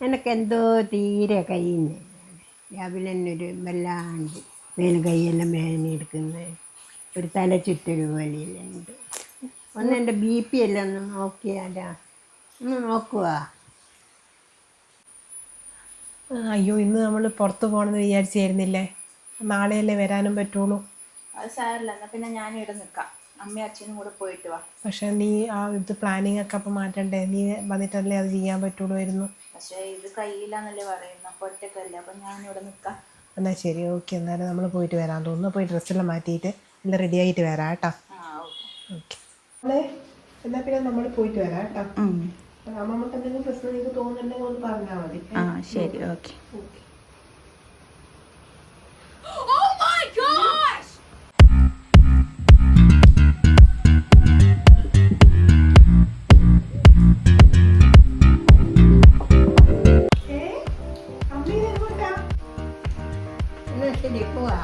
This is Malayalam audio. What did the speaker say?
എനക്കെന്തോ തീരെ കയ്യുന്നു രാവിലെ തന്നെ ഒരു വല്ലാണ്ട് മേലും കൈയെല്ലാം വേദന എടുക്കുന്നത് ഒരു തല ചുറ്റൊരു പോലെയെല്ലാം ഉണ്ട്. ഒന്ന് എൻ്റെ BP എല്ലാം ഒന്ന് നോക്കിയാലാ, ഒന്ന് നോക്കുക. അയ്യോ, ഇന്ന് നമ്മൾ പുറത്ത് പോകണമെന്ന് വിചാരിച്ചായിരുന്നില്ലേ? നാളെയല്ലേ വരാനും പറ്റുള്ളൂ. അത് സാരമില്ല, എന്നാൽ പിന്നെ ഞാനും ഇവിടെ നിൽക്കാം. അമ്മയും അച്ഛനും കൂടെ പോയിട്ട് വാ. പക്ഷെ നീ ആ ഇത് പ്ലാനിങ് ഒക്കെ അപ്പം മാറ്റണ്ടേ? നീ വന്നിട്ടല്ലേ അത് ചെയ്യാൻ പറ്റുള്ളൂമായിരുന്നു. പക്ഷേ ഇത് കയ്യിലാന്നല്ലേ പറയുന്നത്, അപ്പോൾ ഒറ്റക്കല്ലേ, അപ്പം ഞാനിവിടെ നിൽക്കാം. എന്നാൽ ശരി, ഓക്കെ. എന്നാലും നമ്മൾ പോയിട്ട് വരാൻ തോന്നുന്നു. പോയി ഡ്രസ്സെല്ലാം മാറ്റിയിട്ട് എല്ലാം റെഡി ആയിട്ട് വരാം കേട്ടോ. ഓക്കെ. എന്നാൽ പിന്നെ നമ്മൾ പോയിട്ട് വരാം കേട്ടോ. അമ്മമ്മക്ക് എന്തെങ്കിലും പ്രശ്നം നിങ്ങൾക്ക് തോന്നുന്നുണ്ടെങ്കിൽ ഒന്ന് പറഞ്ഞാൽ മതി. ശരി, ഓക്കെ. എന്നാ ശരി, പോവാ.